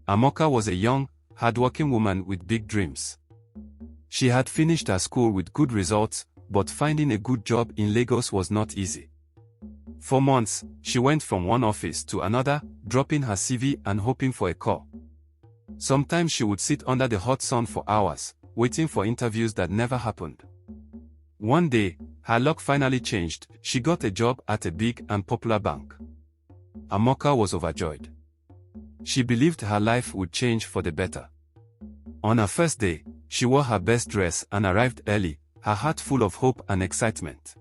Amoka was a young, hardworking woman with big dreams. She had finished her school with good results, but finding a good job in Lagos was not easy. For months, she went from one office to another, dropping her CV and hoping for a call. Sometimes she would sit under the hot sun for hours, waiting for interviews that never happened. One day, her luck finally changed. She got a job at a big and popular bank. Amoka was overjoyed. She believed her life would change for the better. On her first day, she wore her best dress and arrived early, her heart full of hope and excitement.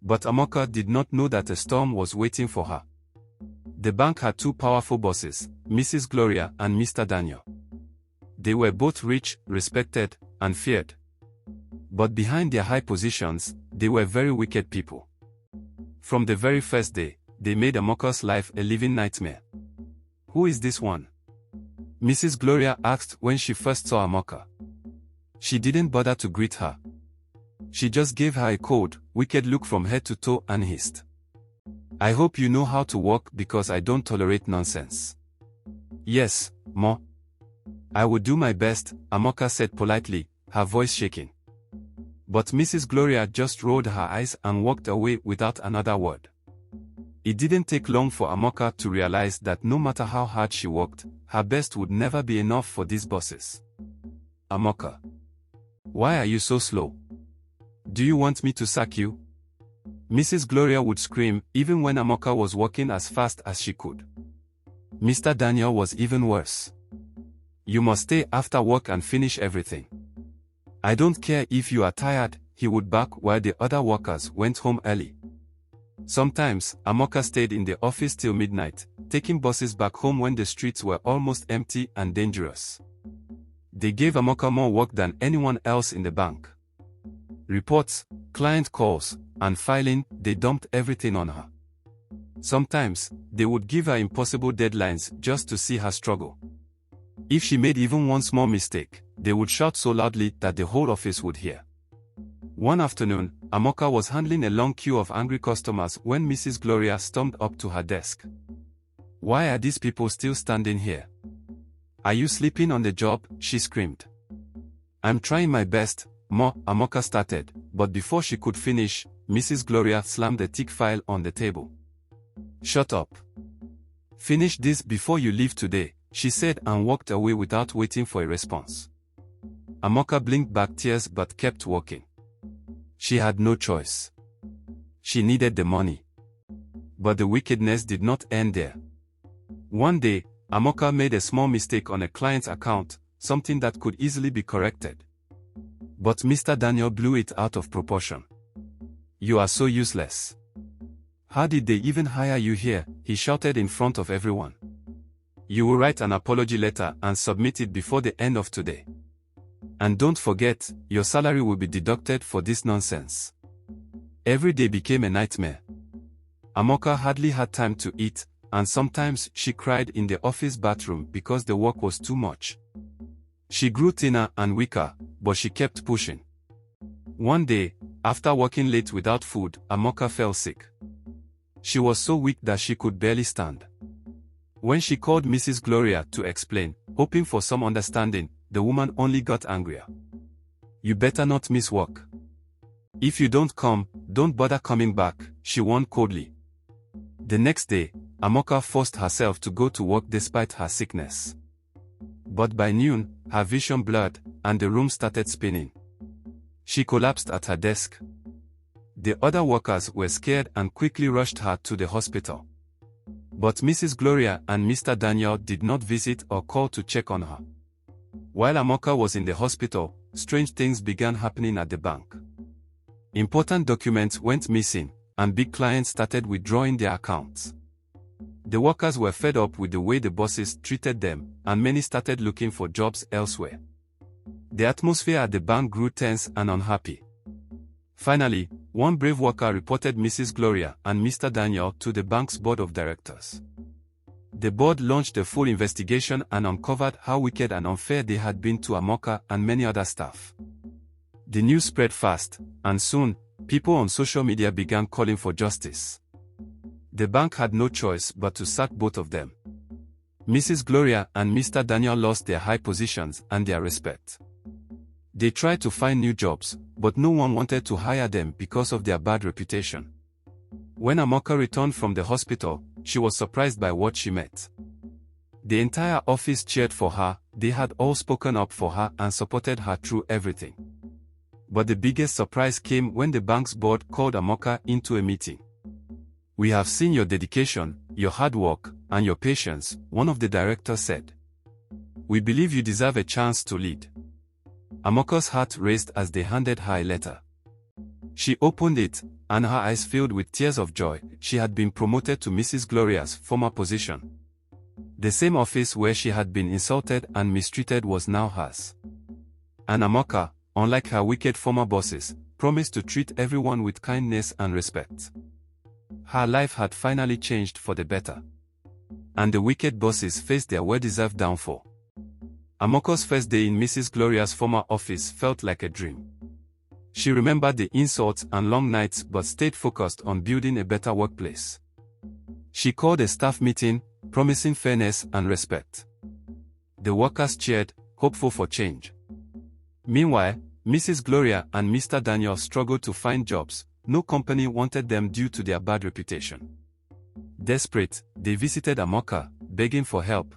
But Amoka did not know that a storm was waiting for her. The bank had two powerful bosses, Mrs. Gloria and Mr. Daniel. They were both rich, respected, and feared. But behind their high positions, they were very wicked people. From the very first day, they made Amoka's life a living nightmare. "Who is this one?" Mrs. Gloria asked when she first saw Amoka. She didn't bother to greet her. She just gave her a cold, wicked look from head to toe and hissed, "I hope you know how to walk because I don't tolerate nonsense." "Yes, Ma. I will do my best," Amoka said politely, her voice shaking. But Mrs. Gloria just rolled her eyes and walked away without another word. It didn't take long for Amoka to realize that no matter how hard she worked, her best would never be enough for these bosses. "Amoka, why are you so slow? Do you want me to sack you?" Mrs. Gloria would scream, even when Amoka was walking as fast as she could. Mr. Daniel was even worse. "You must stay after work and finish everything. I don't care if you are tired," he would bark while the other workers went home early. Sometimes, Amoka stayed in the office till midnight, taking bosses back home when the streets were almost empty and dangerous. They gave Amoka more work than anyone else in the bank. Reports, client calls, and filing, they dumped everything on her. Sometimes, they would give her impossible deadlines just to see her struggle. If she made even one small mistake, they would shout so loudly that the whole office would hear. One afternoon, Amoka was handling a long queue of angry customers when Mrs. Gloria stormed up to her desk. "Why are these people still standing here? Are you sleeping on the job?" she screamed. "I'm trying my best, Ma," Amoka started, but before she could finish, Mrs. Gloria slammed a thick file on the table. "Shut up. Finish this before you leave today," she said and walked away without waiting for a response. Amoka blinked back tears but kept walking. She had no choice. She needed the money. But the wickedness did not end there. One day, Amoka made a small mistake on a client's account, something that could easily be corrected. But Mr. Daniel blew it out of proportion. "You are so useless. How did they even hire you here?" he shouted in front of everyone. "You will write an apology letter and submit it before the end of today. And don't forget, your salary will be deducted for this nonsense." Every day became a nightmare. Amoka hardly had time to eat, and sometimes she cried in the office bathroom because the work was too much. She grew thinner and weaker, but she kept pushing. One day, after working late without food, Amoka fell sick. She was so weak that she could barely stand. When she called Mrs. Gloria to explain, hoping for some understanding, the woman only got angrier. "You better not miss work. If you don't come, don't bother coming back," she warned coldly. The next day, Amoka forced herself to go to work despite her sickness. But by noon, her vision blurred, and the room started spinning. She collapsed at her desk. The other workers were scared and quickly rushed her to the hospital. But Mrs. Gloria and Mr. Daniel did not visit or call to check on her. While Amoka was in the hospital, strange things began happening at the bank. Important documents went missing, and big clients started withdrawing their accounts. The workers were fed up with the way the bosses treated them, and many started looking for jobs elsewhere. The atmosphere at the bank grew tense and unhappy. Finally, one brave worker reported Mrs. Gloria and Mr. Daniel to the bank's board of directors. The board launched a full investigation and uncovered how wicked and unfair they had been to Amoka and many other staff. The news spread fast, and soon, people on social media began calling for justice. The bank had no choice but to sack both of them. Mrs. Gloria and Mr. Daniel lost their high positions and their respect. They tried to find new jobs, but no one wanted to hire them because of their bad reputation. When Amoka returned from the hospital, she was surprised by what she met. The entire office cheered for her, they had all spoken up for her and supported her through everything. But the biggest surprise came when the bank's board called Amoka into a meeting. "We have seen your dedication, your hard work, and your patience," one of the directors said. "We believe you deserve a chance to lead." Amoka's heart raced as they handed her a letter. She opened it, and her eyes filled with tears of joy. She had been promoted to Mrs. Gloria's former position. The same office where she had been insulted and mistreated was now hers. And Amoka, unlike her wicked former bosses, promised to treat everyone with kindness and respect. Her life had finally changed for the better. And the wicked bosses faced their well-deserved downfall. Amoka's first day in Mrs. Gloria's former office felt like a dream. She remembered the insults and long nights but stayed focused on building a better workplace. She called a staff meeting, promising fairness and respect. The workers cheered, hopeful for change. Meanwhile, Mrs. Gloria and Mr. Daniel struggled to find jobs. No company wanted them due to their bad reputation. Desperate, they visited Amoka, begging for help.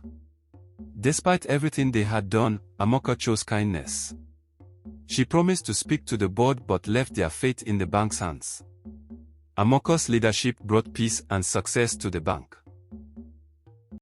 Despite everything they had done, Amoka chose kindness. She promised to speak to the board but left their fate in the bank's hands. Amoka's leadership brought peace and success to the bank.